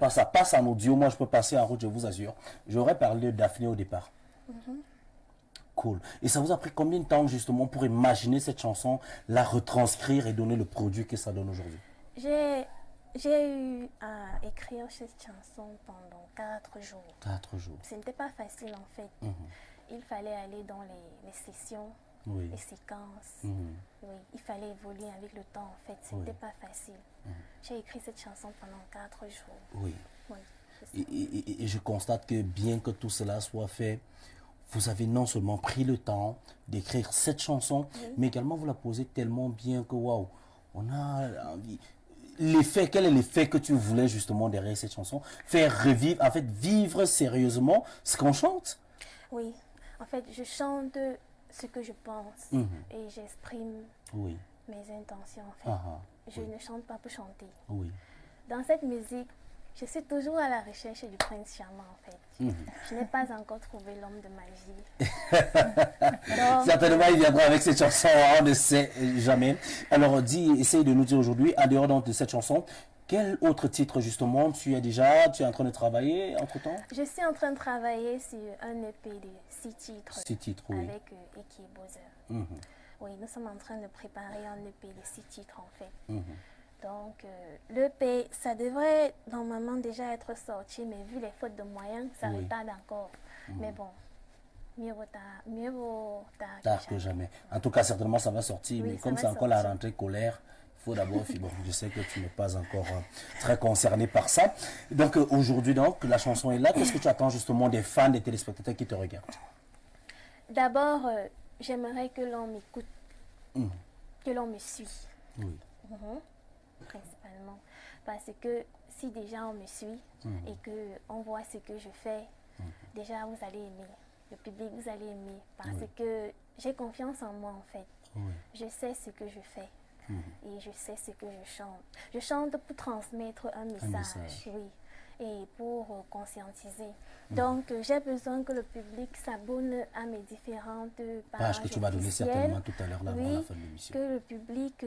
ça passe en audio, moi je peux passer en route, je vous assure. J'aurais parlé de Daphné au départ. Cool. Et ça vous a pris combien de temps justement pour imaginer cette chanson, la retranscrire et donner le produit que ça donne aujourd'hui? J'ai eu à écrire cette chanson pendant 4 jours. 4 jours. Ce n'était pas facile en fait. Il fallait aller dans les sessions, Oui. les séquences. Oui, il fallait évoluer avec le temps en fait. Ce n'était pas facile. J'ai écrit cette chanson pendant 4 jours. Oui. Oui, Et je constate que bien que tout cela soit fait, vous avez non seulement pris le temps d'écrire cette chanson, mais également vous la posez tellement bien que waouh, on a envie. L'effet, quel est l'effet que tu voulais justement derrière cette chanson? Faire revivre, en fait, vivre sérieusement ce qu'on chante? oui, en fait, je chante ce que je pense et j'exprime Oui. mes intentions en fait. Je ne chante pas pour chanter. Oui. Dans cette musique, je suis toujours à la recherche du prince charmant en fait. Je n'ai pas encore trouvé l'homme de magie. Donc, Certainement, il viendra avec cette chanson, on ne sait jamais. Alors, essaye de nous dire aujourd'hui, en dehors donc de cette chanson, quel autre titre justement tu es en train de travailler entre-temps? je suis en train de travailler sur un EP de 6 titres 6 titres, oui. avec Eki Bowser. Oui, nous sommes en train de préparer un EP de 6 titres en fait. Donc, l'EP, ça devrait normalement déjà être sorti, mais vu les fautes de moyens, ça retarde encore. Mais bon, mieux vaut Tard que jamais. En tout cas, certainement, ça va sortir. Oui, mais ça comme va c'est encore la sortir. rentrée scolaire, il faut d'abord... Bon, je sais que tu n'es pas encore très concerné par ça. Donc, aujourd'hui, donc, la chanson est là. Qu'est-ce que tu attends justement des fans, des téléspectateurs qui te regardent? D'abord, j'aimerais que l'on m'écoute, que l'on me suit. Oui. Principalement. Parce que si déjà on me suit et qu'on voit ce que je fais, déjà vous allez aimer. Le public, vous allez aimer. Parce que j'ai confiance en moi en fait. Je sais ce que je fais. Et je sais ce que je chante. Je chante pour transmettre un message. Oui. Et pour conscientiser. Donc, j'ai besoin que le public s'abonne à mes différentes pages Que tu vas donner certainement tout à l'heure là avant la fin de l'émission. Que le public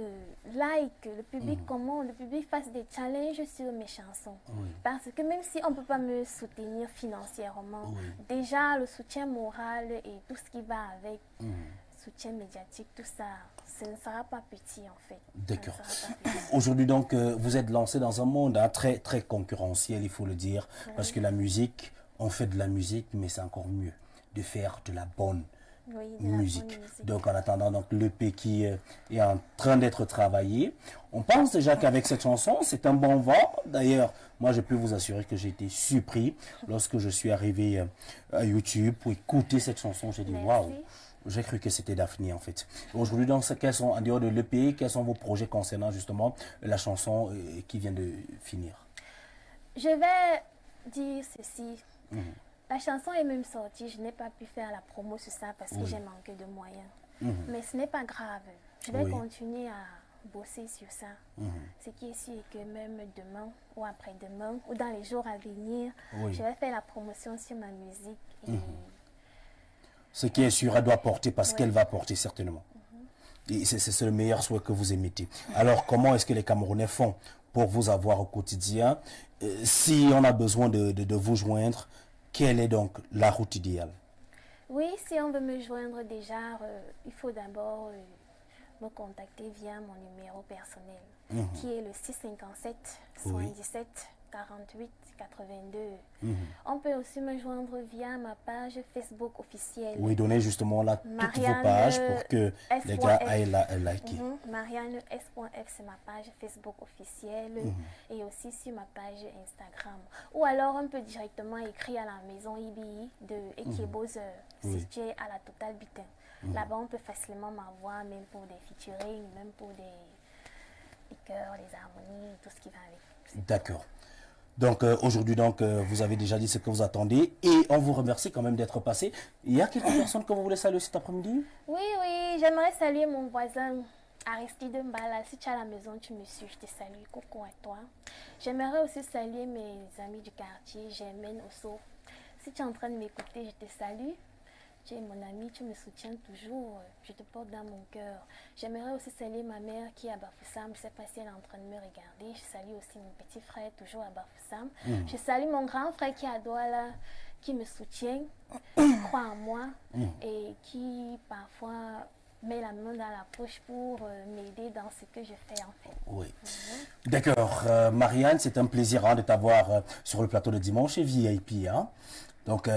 like, le public commande, le public fasse des challenges sur mes chansons. Parce que même si on ne peut pas me soutenir financièrement, déjà le soutien moral et tout ce qui va avec, soutien médiatique, tout ça, ce ne sera pas petit en fait. D'accord. Aujourd'hui donc, vous êtes lancé dans un monde très très concurrentiel, il faut le dire, parce que la musique, on fait de la musique, mais c'est encore mieux de faire de la bonne musique. Donc en attendant donc l'EP qui est en train d'être travaillé, on pense déjà qu'avec cette chanson, c'est un bon vent. D'ailleurs, moi je peux vous assurer que j'ai été surpris lorsque je suis arrivé à YouTube pour écouter cette chanson. J'ai dit waouh. J'ai cru que c'était Daphné en fait. Aujourd'hui, donc, quels sont, en dehors de l'EP, quels sont vos projets concernant justement la chanson qui vient de finir? Je vais dire ceci. La chanson est même sortie, je n'ai pas pu faire la promo sur ça parce que j'ai manqué de moyens. Mais ce n'est pas grave. Je vais continuer à bosser sur ça. Ce qui est sûr que même demain ou après-demain ou dans les jours à venir, je vais faire la promotion sur ma musique. Et ce qui est sûr, elle doit porter parce qu'elle va porter certainement. Et c'est le meilleur souhait que vous émettez. Alors, comment est-ce que les Camerounais font pour vous avoir au quotidien? Si on a besoin de vous joindre, quelle est donc la route idéale? Oui, si on veut me joindre déjà, il faut d'abord me contacter via mon numéro personnel, qui est le 657 117 48 82. On peut aussi me joindre via ma page Facebook officielle. Oui, donnez justement là toutes vos pages pour que les gars aillent liker. Marianne S.F, c'est ma page Facebook officielle et aussi sur ma page Instagram. Ou alors on peut directement écrire à la maison IBI de Eki Bowser, située à la Total Bitin. Là-bas, on peut facilement m'avoir, même pour des featuring, même pour des chœurs, des harmonies, tout ce qui va avec. D'accord. Donc aujourd'hui, donc vous avez déjà dit ce que vous attendez et on vous remercie quand même d'être passé. Il y a quelques personnes que vous voulez saluer cet après-midi? Oui, j'aimerais saluer mon voisin Aristide Mbala. Si tu es à la maison, tu me suis, je te salue. Coucou à toi. J'aimerais aussi saluer mes amis du quartier, Germaine Osso. Si tu es en train de m'écouter, je te salue. Tu es mon ami, tu me soutiens toujours. Je te porte dans mon cœur. J'aimerais aussi saluer ma mère qui est à Bafoussam. Je ne sais pas si elle est en train de me regarder. Je salue aussi mon petit frère, toujours à Bafoussam. Je salue mon grand frère qui est à Douala, qui me soutient, qui croit en moi et qui parfois met la main dans la poche pour m'aider dans ce que je fais en fait. Oui. D'accord. Marianne, c'est un plaisir de t'avoir sur le plateau de dimanche et VIP. Hein. Donc,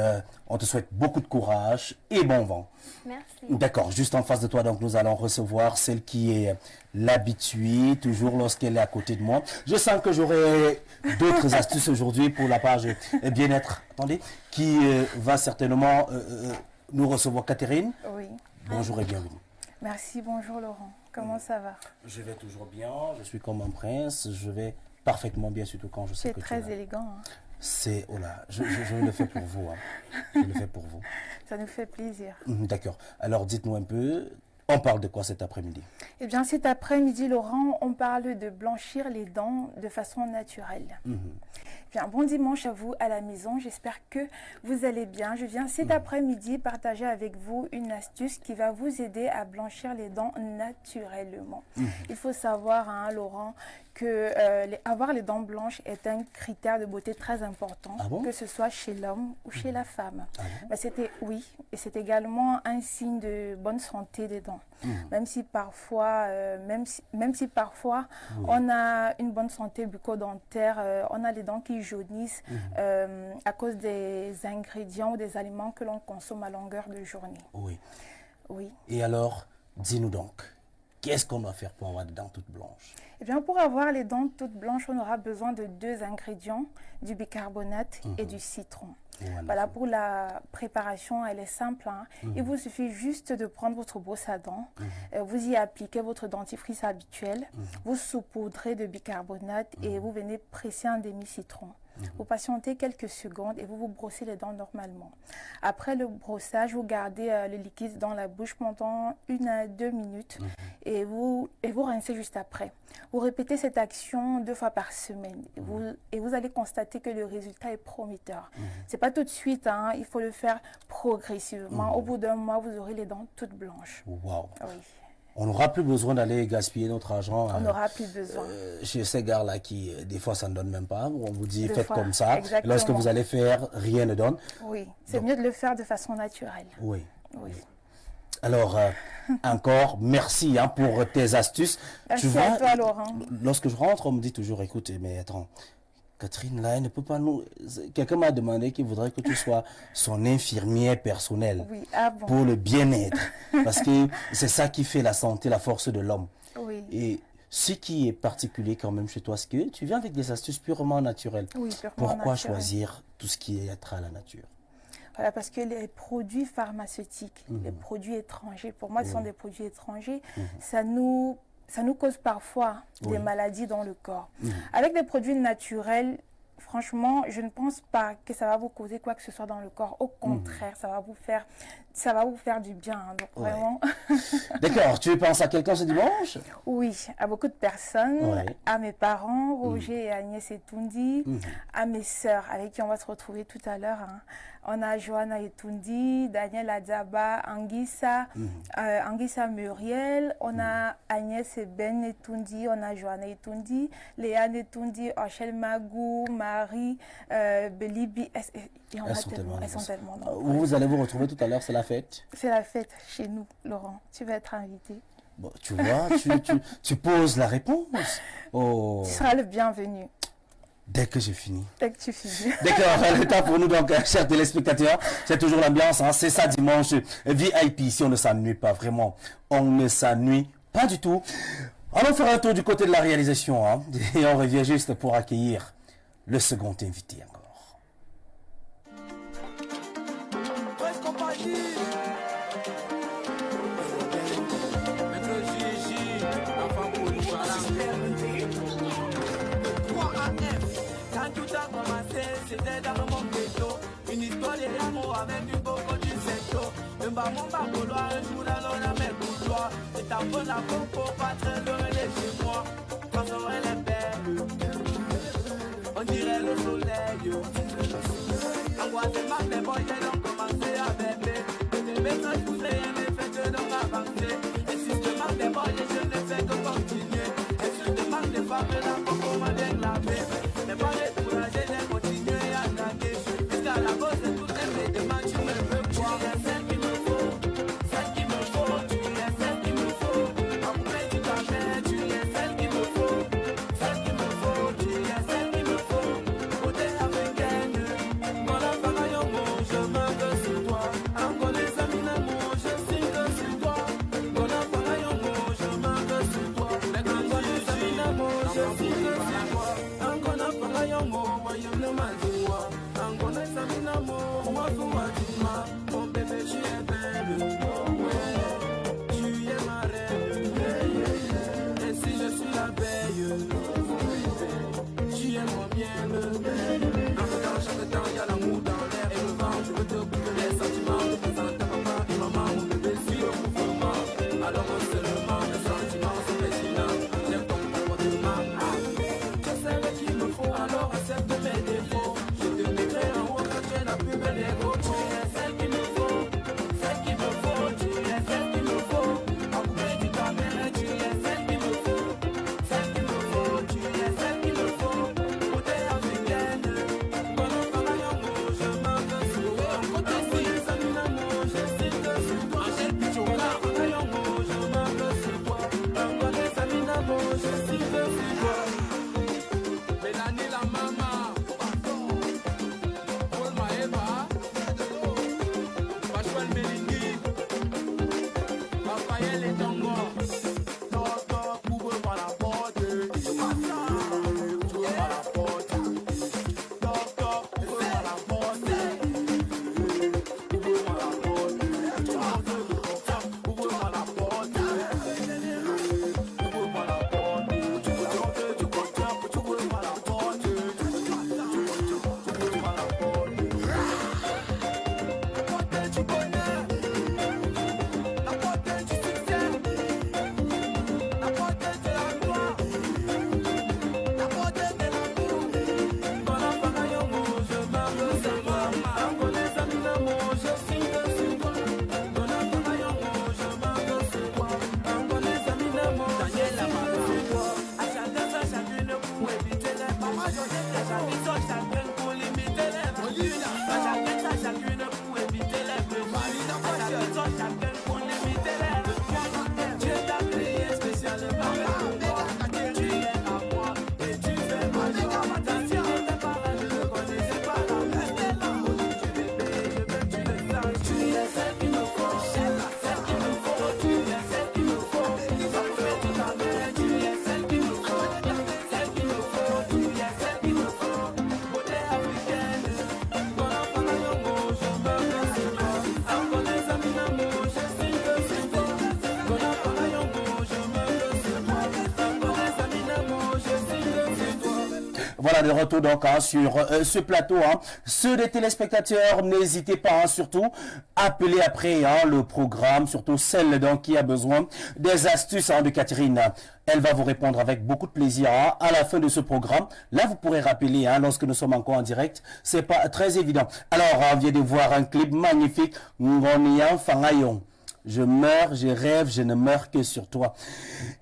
on te souhaite beaucoup de courage et bon vent. Merci. D'accord. Juste en face de toi, donc, nous allons recevoir celle qui est l'habituée, toujours lorsqu'elle est à côté de moi. Je sens que j'aurai d'autres astuces aujourd'hui pour la page bien-être. Attendez, qui va certainement nous recevoir. Catherine. Oui. Bonjour et bienvenue. Merci, bonjour Laurent. Comment ça va? Je vais toujours bien, je suis comme un prince, je vais parfaitement bien, surtout quand je sais que tu es très là. élégant. Hein. C'est, oh là, je le fais pour vous. Hein. Je le fais pour vous. Ça nous fait plaisir. D'accord. Alors dites-nous un peu, on parle de quoi cet après-midi? Eh bien cet après-midi, Laurent, on parle de blanchir les dents de façon naturelle. Bien, bon dimanche à vous à la maison, j'espère que vous allez bien. Je viens cet après-midi partager avec vous une astuce qui va vous aider à blanchir les dents naturellement. Il faut savoir, hein, Laurent, que avoir les dents blanches est un critère de beauté très important, que ce soit chez l'homme ou chez la femme. Oui, et c'est également un signe de bonne santé des dents. Même si parfois, on a une bonne santé bucco-dentaire, on a les dents qui jaunissent à cause des ingrédients ou des aliments que l'on consomme à longueur de journée. Oui. Oui. Et alors, dis-nous donc, qu'est-ce qu'on doit faire pour avoir des dents toutes blanches? Eh bien, pour avoir les dents toutes blanches, on aura besoin de 2 ingrédients, du bicarbonate et du citron. Voilà, pour la préparation, elle est simple. Hein. Il vous suffit juste de prendre votre brosse à dents, vous y appliquez votre dentifrice habituel, vous saupoudrez de bicarbonate et vous venez presser un demi-citron. Vous patientez quelques secondes et vous vous brossez les dents normalement. Après le brossage, vous gardez le liquide dans la bouche pendant 1 à 2 minutes et vous rincez juste après. Vous répétez cette action 2 fois par semaine et vous allez constater que le résultat est prometteur. C'est pas tout de suite, hein, il faut le faire progressivement. Au bout d'1 mois, vous aurez les dents toutes blanches. Wow. Oui. On n'aura plus besoin d'aller gaspiller notre argent. On n'aura plus besoin. Chez ces gars-là qui, des fois, ça ne donne même pas. On vous dit, faites comme ça. Exactement. Lorsque vous allez faire, rien ne donne. Oui, c'est mieux de le faire de façon naturelle. Oui. Oui. Alors, encore, merci hein, pour tes astuces. Merci à toi, Laurent. Lorsque je rentre, on me dit toujours, écoute, mais attends, Catherine, là, elle ne peut pas nous... Quelqu'un m'a demandé qu'il voudrait que tu sois son infirmière personnelle pour le bien-être. Parce que c'est ça qui fait la santé, la force de l'homme. Oui. Et ce qui est particulier quand même chez toi, c'est que tu viens avec des astuces purement naturelles. Oui, purement Pourquoi naturelles. choisir tout ce qui est être à la nature? Voilà, parce que les produits pharmaceutiques, les produits étrangers, pour moi, ce sont des produits étrangers, ça nous cause parfois des maladies dans le corps. Avec des produits naturels, franchement, je ne pense pas que ça va vous causer quoi que ce soit dans le corps. Au contraire, ça va vous faire du bien. Hein, donc vraiment. D'accord, tu penses à quelqu'un ce dimanche? Oui, à beaucoup de personnes, à mes parents, Roger et Agnès Etoundi, à mes sœurs avec qui on va se retrouver tout à l'heure. Hein. On a Johanna Etoundi, Daniel Adzaba, Anguissa Muriel, on a Agnès et Ben Etoundi, on a Johanna Etoundi, Léane Etoundi, Rachel Magou, Marie, Belibi. Elles sont tellement nombreuses. Vous allez vous retrouver tout à l'heure, c'est la fête? C'est la fête chez nous, Laurent. Tu vas être invité. Bon, tu vois, tu poses la réponse. Oh. Tu seras le bienvenu. Dès que j'ai fini. Dès que tu finis. D'accord, le temps pour nous donc, chers téléspectateurs, c'est toujours l'ambiance, hein, c'est ça dimanche, VIP, ici on ne s'ennuie pas vraiment, on ne s'ennuie pas du tout. Allons faire un tour du côté de la réalisation, hein, et on revient juste pour accueillir le second invité encore. C'était dans mon ghetto, une histoire d'amour avec du coco du secto. Un bâton par couloir, un jour dans la mer couloir. Et t'as pris la coco, pas très loin de chez moi. Quand elle est belle, on dirait le soleil. Angoisse et marque, les boys, ils ont commencé à bébé. Mon bébé, tu es belle. Tu es ma reine. Et si je suis l'abeille, tu es mon miel. Dans chaque temps, il y a l'amour dans l'air et le vent. Je veux te bouger les sentiments. Te présenter papa et maman. Mon bébé suit le mouvement. Alors seulement les sentiments sont pertinents. J'aime ton comportement. Je sais ce qu'il me faut, alors accepte mes défauts. Je te mettrai en haut quand tu es la plus belle des beaux. Tu es celle qu'il me faut, celle qu'il me faut. Tu es celle qu'il me faut. Après du caméra, tu es celle qu'il me faut, celle qu'il me faut. Tu es celle qu'il me faut. Côté africaine, bon enfant la yango, je m'en veux sur toi. Côté si, ça nous l'amour, je sais que sur toi. J'ai le pichou, la yango, je m'en veux sur toi. Côté ça nous l'amour, je sais que sur toi. Mélanie la maman, Paul Maeva, Pachuel Melingi, Raphaël et Tango. Toc, ouvre-moi la porte. Ouvre-moi la porte. Toc, ouvre-moi la porte. Ouvre-moi la porte. Ouvre-moi la porte. Ouvre-moi la porte. Tu comptes, ouvre-moi la porte. Ouvre-moi la porte. La porte du bonheur. La porte du succès. La porte de la gloire. La porte de l'amour. Bon enfant à Yongo, je m'appelle Sama. En connaissant mon amour, je signe sur toi. Bon enfant à Yongo, je m'appelle Sama. En connaissant mon amour, je signe sur toi. À chacun sa chacune pour éviter les mamans. À chacun sa chacune pour limiter les fortunes. À chacun sa chacune pour éviter les besoins. À chacun sa chacune pour limiter les besoins. Dieu t'a créé spécialement pour moi. Tu es à moi et tu fais ma joie. Attention, tes parents ne me connaissaient pas la reste là. Tu bébé, je veux que tu le saches. Tu es celle qu'il me faut, celle qu'il me faut. Tu es celle qu'il me faut. Ça me fait tout à l'heure. Tu es celle qu'il me faut, celle qu'il me faut. Tu es celle qu'il me faut. Beauté africaine, bon enfant à Yongo, je me mets sur toi. En connaissant mon amour, je signe que c'est toi. Bon enfant à Yongo, je me mets sur toi. En connaissant mon amour, je signe que c'est toi. Voilà, de retour donc sur ce plateau. Ceux des téléspectateurs, n'hésitez pas, surtout, appelez après le programme, surtout celle donc qui a besoin des astuces de Catherine. Elle va vous répondre avec beaucoup de plaisir à la fin de ce programme. Là, vous pourrez rappeler, lorsque nous sommes encore en direct, c'est pas très évident. Alors, on vient de voir un clip magnifique, Ngonian Fangayon. Je meurs, je rêve, je ne meurs que sur toi.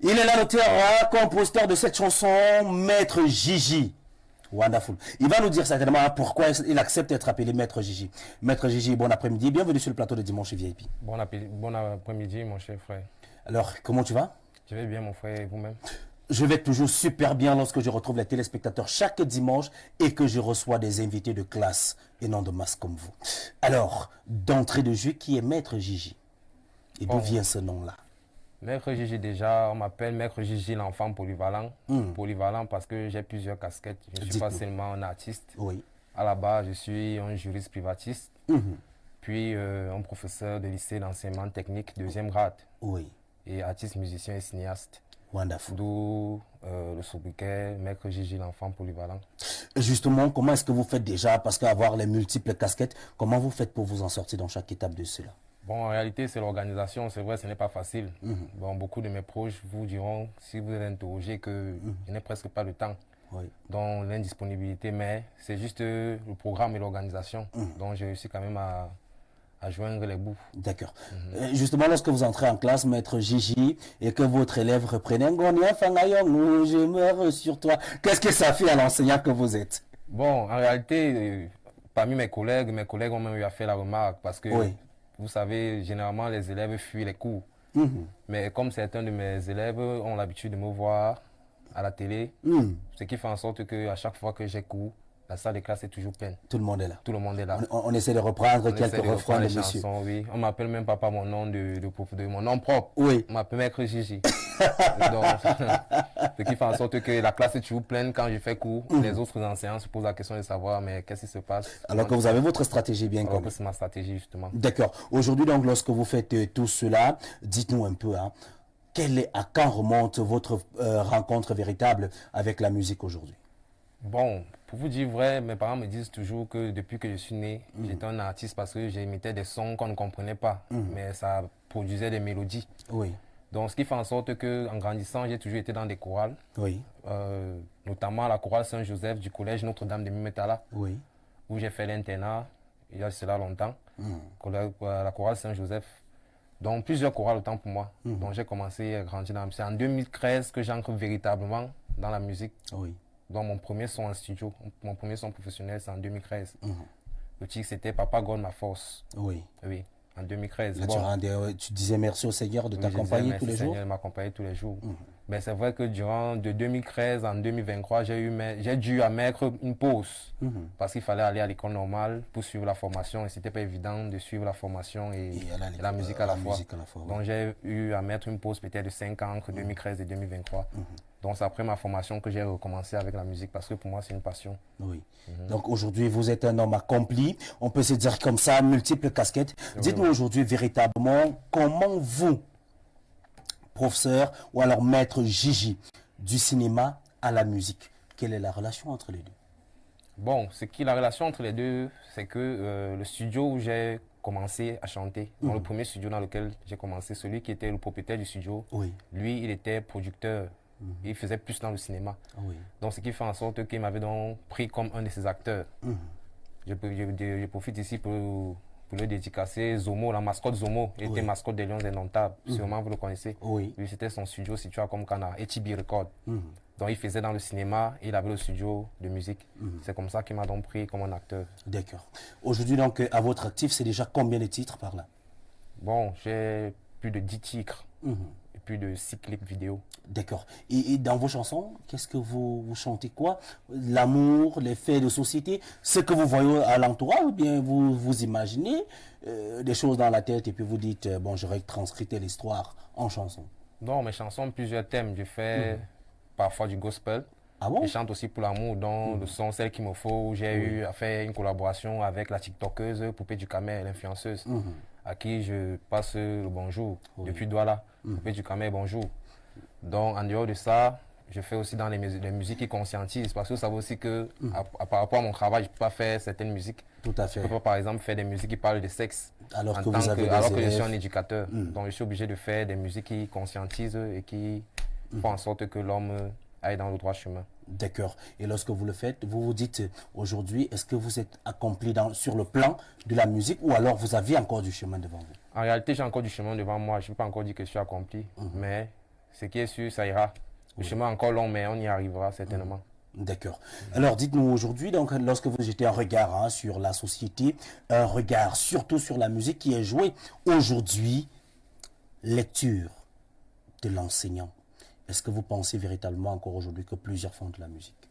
Il est là l'auteur, compositeur de cette chanson, Maître Gigi. Wonderful. Il va nous dire certainement pourquoi il accepte d'être appelé Maître Gigi. Maître Gigi, bon après-midi. Bienvenue sur le plateau de Dimanche VIP. Bon après-midi, mon cher frère. Alors, comment tu vas? Je vais bien, mon frère, et vous-même? Je vais toujours super bien lorsque je retrouve les téléspectateurs chaque dimanche et que je reçois des invités de classe et non de masse comme vous. Alors, d'entrée de jeu, qui est Maître Gigi? Et d'où vient ce nom-là? Maître Gigi, déjà, on m'appelle Maître Gigi, l'enfant polyvalent. Polyvalent parce que j'ai plusieurs casquettes. Je ne suis pas seulement un artiste. Oui. À la base, je suis un juriste privatiste, puis un professeur de lycée d'enseignement technique, 2e grade. Oui. Et artiste, musicien et cinéaste. Wonderful. D'où le sobriquet Maître Gigi, l'enfant polyvalent. Justement, comment est-ce que vous faites déjà? Parce qu'avoir les multiples casquettes, comment vous faites pour vous en sortir dans chaque étape de cela? Bon, en réalité, c'est l'organisation. C'est vrai, ce n'est pas facile. Bon, beaucoup de mes proches vous diront, si vous êtes interrogé, qu'il n'y a presque pas de temps. Oui. Donc, l'indisponibilité, mais c'est juste le programme et l'organisation. Donc, j'ai réussi quand même à joindre les bouts. D'accord. Justement, lorsque vous entrez en classe, Maître Gigi, et que votre élève reprenne Ngonia Fangayong, je meurs sur toi, qu'est-ce que ça fait à l'enseignant que vous êtes? Bon, en réalité, parmi mes collègues ont même eu à faire la remarque parce que, vous savez, généralement, les élèves fuient les cours. Mais comme certains de mes élèves ont l'habitude de me voir à la télé, ce qui fait en sorte qu'à chaque fois que j'ai cours, la salle de classe est toujours pleine. Tout le monde est là. Tout le monde est là. On essaie de reprendre quelques refrains de monsieur. Chansons, oui. On m'appelle même pas par mon nom de mon nom propre. Oui. On m'appelle Maître Gigi. Donc, ce qui fait en sorte que la classe est toujours pleine quand je fais cours. Les autres enseignants se posent la question de savoir mais qu'est-ce qui se passe. Alors que vous avez votre stratégie bien comprise. C'est ma stratégie justement. D'accord. Aujourd'hui donc lorsque vous faites tout cela, dites-nous un peu à quand remonte votre rencontre véritable avec la musique aujourd'hui? Bon, pour vous dire vrai, mes parents me disent toujours que depuis que je suis né, j'étais un artiste parce que j'imitais des sons qu'on ne comprenait pas, mais ça produisait des mélodies. Oui. Donc, ce qui fait en sorte qu'en grandissant, j'ai toujours été dans des chorales, oui. Notamment la chorale Saint-Joseph du collège Notre-Dame de Mimetala, oui. où j'ai fait l'internat, il y a cela longtemps, la chorale Saint-Joseph. Donc, plusieurs chorales autant pour moi. Donc, j'ai commencé à grandir dans la musique. C'est en 2013 que j'entre véritablement dans la musique. Oui. Donc, mon premier son en studio, mon premier son professionnel, c'est en 2013. Le titre, c'était Papa God Ma Force. Oui. Oui, en 2013. Là, tu disais merci au Seigneur de t'accompagner tous les jours. Seigneur de m'accompagner tous les jours. Mais c'est vrai que de 2013 en 2023, j'ai dû mettre une pause parce qu'il fallait aller à l'école normale pour suivre la formation et c'était pas évident de suivre la formation et la musique à la fois. Donc j'ai eu à mettre une pause peut-être de 5 ans entre 2013 et 2023. Donc c'est après ma formation que j'ai recommencé avec la musique parce que pour moi c'est une passion. Oui. Donc aujourd'hui vous êtes un homme accompli, on peut se dire comme ça, multiples casquettes. Dites-moi aujourd'hui véritablement comment vous, professeur ou alors maître Gigi, du cinéma à la musique, quelle est la relation entre les deux? Bon, la relation entre les deux, c'est que le studio où j'ai commencé à chanter, dans le premier studio dans lequel j'ai commencé, celui qui était le propriétaire du studio, lui, il était producteur. Il faisait plus dans le cinéma. Donc, ce qui fait en sorte qu'il m'avait donc pris comme un de ses acteurs. Je profite ici pour le dédicacer. Zomo, la mascotte Zomo, il était mascotte des Lions Indomptables. Sûrement, vous le connaissez. Lui, c'était son studio situé à Komkana, Etibi Record. Donc, il faisait dans le cinéma et il avait le studio de musique. C'est comme ça qu'il m'a donc pris comme un acteur. D'accord. Aujourd'hui, donc, à votre actif, c'est déjà combien de titres par là? Bon, j'ai plus de 10 titres. Et plus de 6 clips vidéo. D'accord. Et dans vos chansons, qu'est-ce que vous chantez quoi? L'amour, les faits de société, ce que vous voyez à l'entourage, ou bien vous imaginez des choses dans la tête et puis vous dites, bon, j'aurais transcrit telle histoire en chanson? Non, mes chansons ont plusieurs thèmes. Je fais parfois du gospel. Ah bon? Je chante aussi pour l'amour, dont le son Celle qu'il me faut. J'ai eu à faire une collaboration avec la TikTokeuse Poupée du Camer, l'influenceuse, à qui je passe le bonjour depuis Douala. Poupée du Camer, bonjour. Donc, en dehors de ça, je fais aussi dans les musiques qui conscientisent. Parce que vous savez aussi que, par rapport à mon travail, je ne peux pas faire certaines musiques. Tout à fait. Je ne peux pas, par exemple, faire des musiques qui parlent de sexe. Alors que je suis un éducateur. Donc, je suis obligé de faire des musiques qui conscientisent et qui font en sorte que l'homme aille dans le droit chemin. D'accord. Et lorsque vous le faites, vous vous dites aujourd'hui, est-ce que vous êtes accompli sur le plan de la musique ou alors vous avez encore du chemin devant vous? En réalité, j'ai encore du chemin devant moi. Je ne peux pas encore dire que je suis accompli, mais ce qui est sûr, ça ira. Le chemin est encore long, mais on y arrivera certainement. D'accord. Alors dites-nous aujourd'hui, donc, lorsque vous jetez un regard sur la société, un regard surtout sur la musique qui est jouée aujourd'hui, lecture de l'enseignant. Est-ce que vous pensez véritablement encore aujourd'hui que plusieurs font de la musique?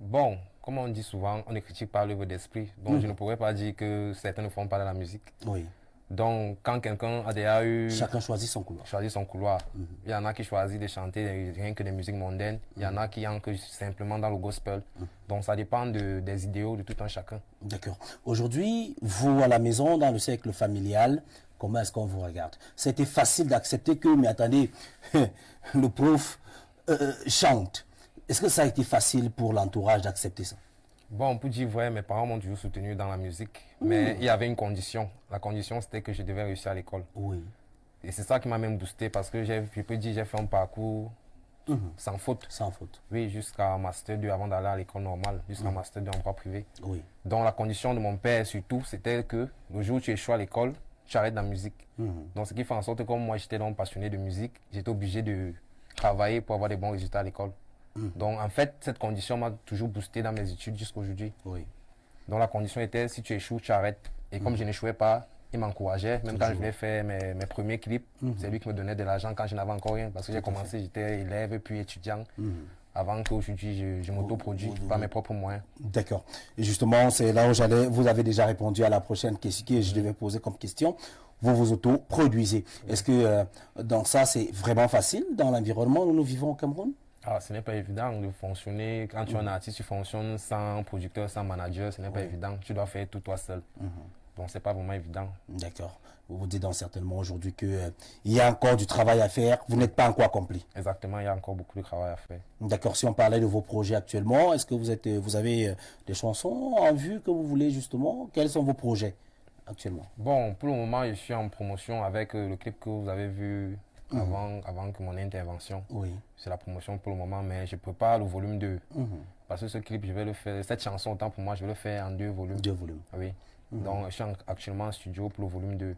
Bon, comme on dit souvent, on ne critique pas l'œuvre d'esprit. Donc je ne pourrais pas dire que certains ne font pas de la musique. Oui. Donc quand quelqu'un a déjà eu... Chacun choisit son couloir. Choisit son couloir. Il y en a qui choisissent de chanter rien que des musiques mondaines. Il y en a qui entrent simplement dans le gospel. Donc ça dépend des idéaux de tout un chacun. D'accord. Aujourd'hui, vous à la maison, dans le cercle familial, comment est-ce qu'on vous regarde? C'était facile d'accepter que, mais attendez, le prof chante. Est-ce que ça a été facile pour l'entourage d'accepter ça? Bon, pour dire vrai, mes parents m'ont toujours soutenu dans la musique. Mais il y avait une condition. La condition, c'était que je devais réussir à l'école. Oui. Et c'est ça qui m'a même boosté parce que je peux dire j'ai fait un parcours sans faute. Sans faute. Oui, jusqu'à Master 2 avant d'aller à l'école normale, jusqu'à Master 2 en droit privé. Oui. Donc la condition de mon père surtout, c'était que le jour où tu échoues à l'école, tu arrêtes la musique. Donc ce qui fait en sorte que comme moi j'étais donc passionné de musique, j'étais obligé de travailler pour avoir des bons résultats à l'école. Donc en fait, cette condition m'a toujours boosté dans mes études jusqu'à aujourd'hui. Oui. Donc la condition était, si tu échoues, tu arrêtes. Et comme je n'échouais pas, il m'encourageait. Même quand je voulais faire mes premiers clips, c'est lui qui me donnait de l'argent quand je n'avais encore rien. Parce que j'ai commencé, j'étais élève puis étudiant. avant qu'aujourd'hui je m'autoproduise par mes propres moyens. D'accord. Et justement, c'est là où vous avez déjà répondu à la prochaine question que je devais poser comme question. Vous vous autoproduisez. Est-ce que dans ça, c'est vraiment facile dans l'environnement où nous vivons au Cameroun? Ce n'est pas évident de fonctionner. Quand tu es un artiste, tu fonctionnes sans producteur, sans manager. Ce n'est pas évident. Tu dois faire tout toi seul. Donc, ce n'est pas vraiment évident. D'accord. Vous vous dites donc certainement aujourd'hui qu'il y a encore du travail à faire. Vous n'êtes pas encore accompli. Exactement, il y a encore beaucoup de travail à faire. D'accord. Si on parlait de vos projets actuellement, est-ce que vous avez des chansons en vue que vous voulez justement? Quels sont vos projets actuellement? Bon, pour le moment, je suis en promotion avec le clip que vous avez vu avant que mon intervention. Oui. C'est la promotion pour le moment, mais je prépare le volume 2. Parce que ce clip, je vais le faire, cette chanson, autant pour moi, je vais le faire en 2 volumes. 2 volumes. Oui. Donc, je suis actuellement en studio pour le volume 2.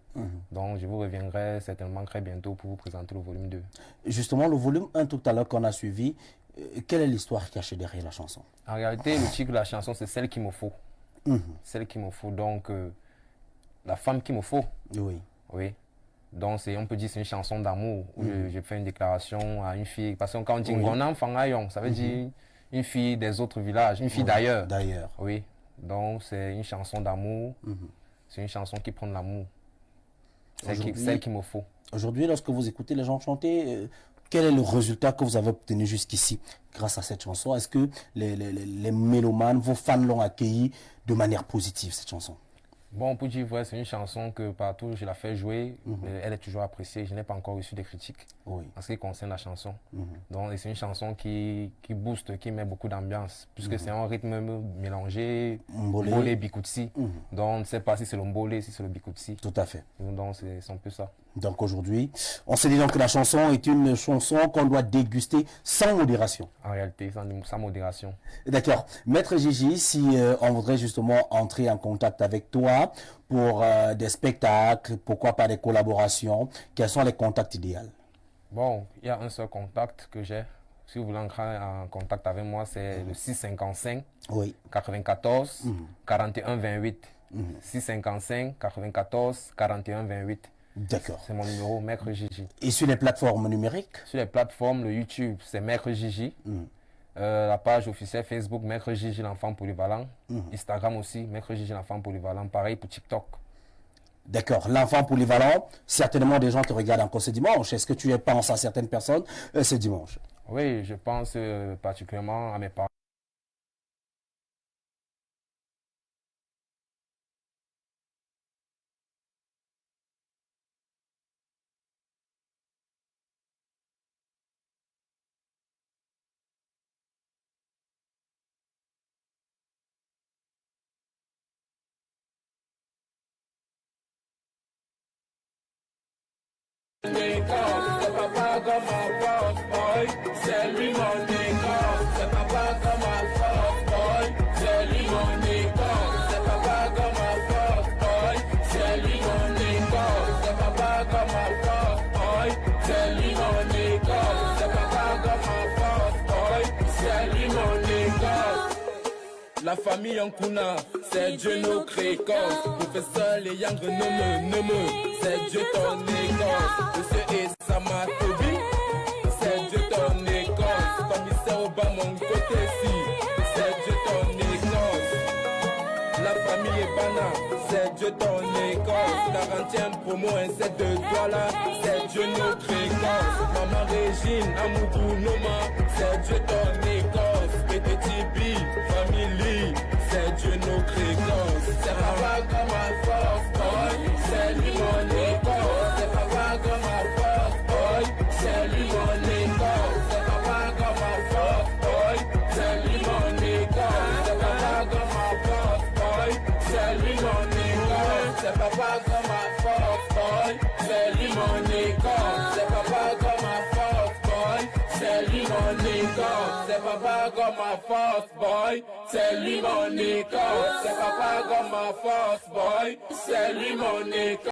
Donc, je vous reviendrai certainement très bientôt pour vous présenter le volume 2. Justement, le volume 1 tout à l'heure qu'on a suivi, quelle est l'histoire cachée derrière la chanson? En réalité, le titre de la chanson, c'est Celle qu'il me faut. Celle qu'il me faut, donc la femme qu'il me faut. Oui. Oui. Donc, on peut dire que c'est une chanson d'amour où je fais une déclaration à une fille. Parce que quand on dit un enfant ayon, ça veut dire une fille des autres villages, une fille d'ailleurs. D'ailleurs. Oui. Donc, c'est une chanson d'amour. C'est une chanson qui prend de l'amour. Celle qu'il me faut. Aujourd'hui, lorsque vous écoutez les gens chanter, quel est le résultat que vous avez obtenu jusqu'ici grâce à cette chanson? Est-ce que les mélomanes, vos fans l'ont accueilli de manière positive, cette chanson? Bon, pour dire vrai, c'est une chanson que partout je la fais jouer, elle est toujours appréciée. Je n'ai pas encore reçu de critiques en ce qui concerne la chanson. Donc, c'est une chanson qui booste, qui met beaucoup d'ambiance, puisque c'est un rythme mélangé, mbolé, bikoutsi. Donc, on ne sait pas si c'est le mbolé, si c'est le bikoutsi. Tout à fait. Donc, c'est un peu ça. Donc, aujourd'hui, on se dit donc que la chanson est une chanson qu'on doit déguster sans modération. En réalité, sans modération. D'accord. Maître Gigi, si on voudrait justement entrer en contact avec toi pour des spectacles, pourquoi pas des collaborations, quels sont les contacts idéaux? Bon, il y a un seul contact que j'ai. Si vous voulez entrer en contact avec moi, c'est le 655 94 41 28. 655 94 41 28. D'accord. C'est mon numéro, Maître Gigi. Et sur les plateformes numériques? Sur les plateformes, le YouTube, c'est Maître Gigi. La page officielle Facebook, Maître Gigi, l'enfant polyvalent. Instagram aussi, Maître Gigi, l'enfant polyvalent. Pareil pour TikTok. D'accord. L'enfant polyvalent, certainement des gens te regardent encore ce dimanche. Est-ce que tu penses à certaines personnes ce dimanche? Oui, je pense particulièrement à mes parents. C'est papa comme un boss boy, c'est lui mon école. C'est papa comme un boss boy, c'est lui mon école. C'est papa comme un boss boy, c'est lui mon école. C'est papa comme un boss boy, c'est lui mon école. C'est papa comme un boss boy, c'est lui mon école. La famille en Kuna, c'est Dieu nos crécoces. Professeur les Yang c'est Dieu ton école. Monsieur Esama Tobi, c'est Dieu ton école. Commissaire Obama mon côté si, c'est Dieu ton école. La famille Ebana, c'est Dieu ton école. 40e promo, un set de toi là, c'est Dieu nos crécoces. Maman Régine, Amoudou Noma, c'est Dieu ton école. Et Tibi, famille, c'est Dieu nos crécoces. C'est papa comme un force boy, c'est lui mon école. C'est papa comme un force boy, c'est lui mon école. C'est papa comme un force boy, c'est lui mon école. C'est papa comme un force boy, c'est lui mon école. C'est papa comme un force boy, c'est lui mon école. C'est papa comme un force boy, c'est lui mon école. C'est papa comme un force boy, c'est lui mon école. C'est papa comme un force boy, c'est lui mon école.